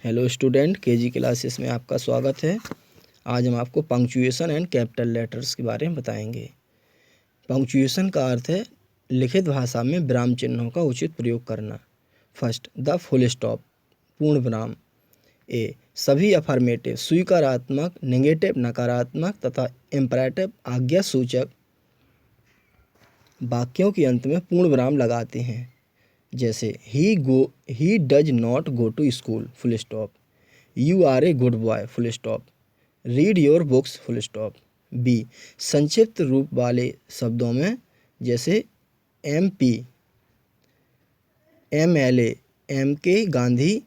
Hello student, KG classes में आपका स्वागत है। आज हम आपको पंक्चुएशन एंड कैपिटल लेटर्स के बारे में बताएंगे। पंक्चुएशन का अर्थ है लिखित भाषा में विराम चिन्हों का उचित प्रयोग करना। फर्स्ट, द फुल स्टॉप, पूर्ण विराम। ए, सभी अफर्मेटिव स्वीकारात्मक, नेगेटिव नकारात्मक तथा इम्परेटिव आज्ञा सूचक वाक्यों के अंत में पूर्ण विराम लगाते हैं, जैसे he does not go to school, full stop. You are a good boy, full stop. Read your books, full stop. B, संक्षिप्त रूप वाले शब्दों में, जैसे MP, MLA, MK Gandhi,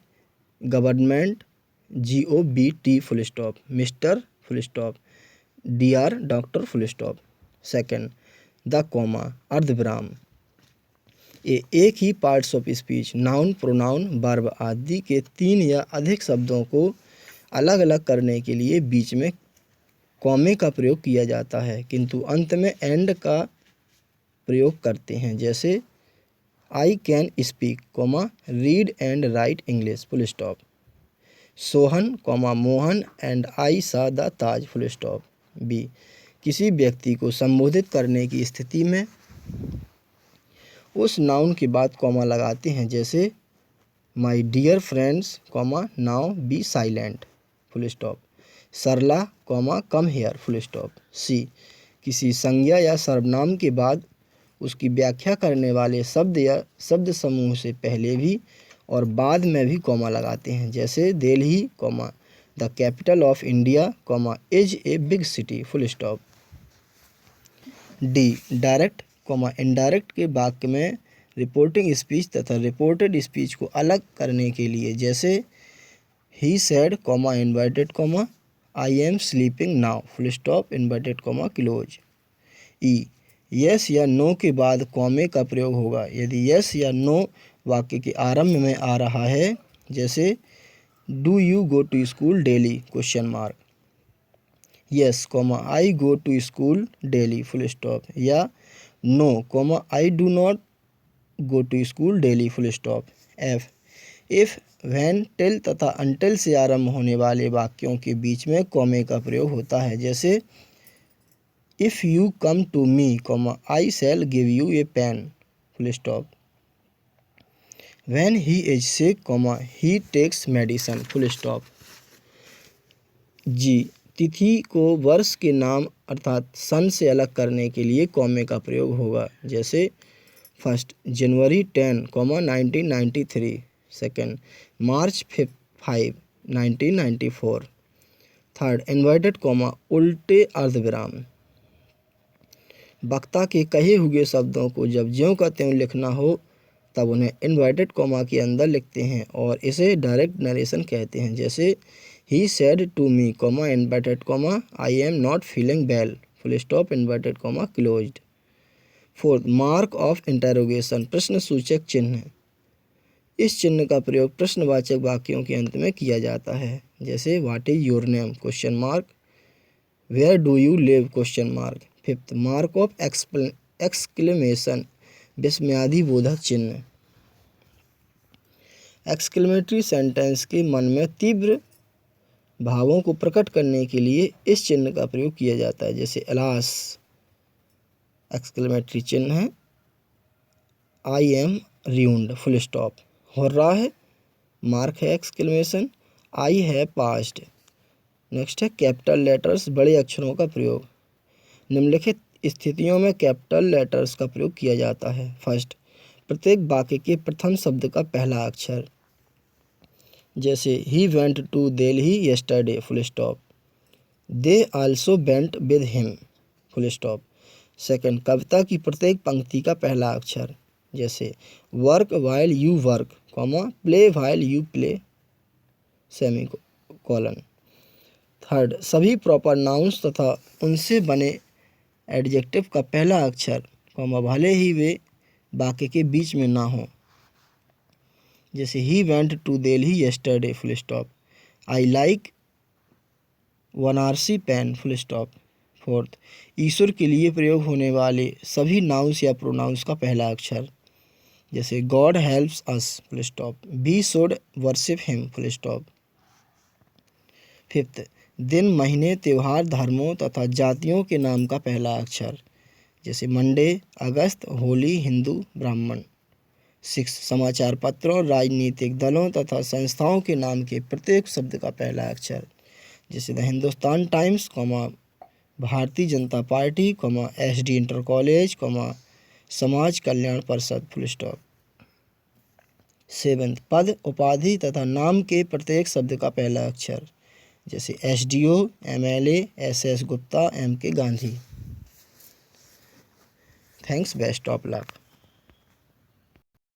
government, GOBT, full stop. Mister, full stop. DR doctor, full stop. Second, the comma, अर्धविराम। एक ही parts of speech, noun, pronoun, verb आदि के 3 या अधिक शब्दों को अलग अलग करने के लिए बीच में कॉमे का प्रयोग किया जाता है, किंतु अंत में एंड का प्रयोग करते हैं, जैसे I can speak, read and write English, full stop. Sohan, Mohan and I saw the Taj, full stop. B, किसी व्यक्ति को संबोधित करने की स्थिति में उस नाउन के बाद कॉमा लगाते हैं, जैसे my dear friends, now be silent, full stop. Sarla, come here, full stop. C, किसी संज्ञा या सर्वनाम के बाद उसकी व्याख्या करने वाले शब्द या शब्द समूह से पहले भी और बाद में भी कॉमा लगाते हैं, जैसे Delhi, the capital of India, is a big city, full stop. D, direct, indirect के वाक्य में रिपोर्टिंग स्पीच तथा रिपोर्टेड स्पीच को अलग करने के लिए, जैसे ही said, inverted comma, I am sleeping now, full stop, inverted comma close. E, yes या नो के बाद कॉमे का प्रयोग होगा यदि यस या नो वाक्य के आरंभ में आ रहा है, जैसे do you go to school daily, question mark. Yes, I go to school daily, full stop. या no, I do not go to school daily, full stop. F, if, when, till तथा until से आरंभ होने वाले वाक्यों के बीच में कॉमे का प्रयोग होता है, जैसे if you come to me, I shall give you a pen, full stop. When he is sick, he takes medicine, full stop. G, तिथि को वर्ष के नाम अर्थात सन से अलग करने के लिए कॉमे का प्रयोग होगा, जैसे फर्स्ट, जनवरी 10, 1993। सेकंड, मार्च 5, 1994। थर्ड, इन्वर्टेड कॉमा, उल्टे अर्धविराम। वक्ता के कहे हुए शब्दों को जब ज्यों का त्यों लिखना हो तब उन्हें इन्वर्टेड कॉमा के अंदर लिखते हैं और इसे डायरेक्ट नरेशन कहते हैं, जैसे ही said to me, inverted comma, I am not feeling well, full stop, inverted comma closed. Fourth, mark of interrogation, प्रश्न सूचक चिन्ह। इस चिन्ह का प्रयोग प्रश्नवाचक वाक्यों के अंत में किया जाता है, जैसे what is your name, question mark. Where do you live, question mark. Fifth, mark of exclamation, विस्मयादि बोधक चिन्ह। एक्सक्लेमेटरी सेंटेंस के मन में तीव्र भावों को प्रकट करने के लिए इस चिन्ह का प्रयोग किया जाता है, जैसे अलास, एक्सक्लेमेटरी चिन्ह है। I am ruined, full stop. हो रहा है, मार्क है एक्सक्लेमेशन। आई है पास्ट। नेक्स्ट है कैपिटल लेटर्स, बड़े अक्षरों का प्रयोग। निम्नलिखित स्थितियों में कैपिटल लेटर्स का प्रयोग किया जाता है। फर्स्ट, प्रत्येक वाक्य के प्रथम शब्द का पहला अक्षर, जैसे he went to Delhi yesterday, full stop. They also went with him, full stop. Second, कविता की प्रत्येक पंक्ति का पहला अक्षर, जैसे work while you work, play while you play, semicolon. Third, सभी प्रॉपर नाउन्स तथा उनसे बने एडजेक्टिव का पहला अक्षर, भले ही वे वाक्य के बीच में ना हो, जैसे he went to Delhi yesterday, full stop. I like Banarasi pen, full stop. Fourth, ईश्वर के लिए प्रयोग होने वाले सभी नाउन्स या प्रोनाउंस का पहला अक्षर, जैसे God helps us, full stop. We should worship him, full stop. 5th, दिन, महीने, त्योहार, धर्मों तथा जातियों के नाम का पहला अक्षर, जैसे मंडे, अगस्त, होली, हिंदू, ब्राह्मण। 6, समाचार पत्रों, राजनीतिक दलों तथा संस्थाओं के नाम के प्रत्येक शब्द का पहला अक्षर, जैसे the Hindustan times, Bharatiya Janata party, SD inter college, समाज कल्याण परिषद, फुल स्टॉप। 7, पद, उपाधि तथा नाम के प्रत्येक शब्द का पहला अक्षर, जैसे SDO, MLA, SS Gupta, MK Gandhi. Thanks, best of luck.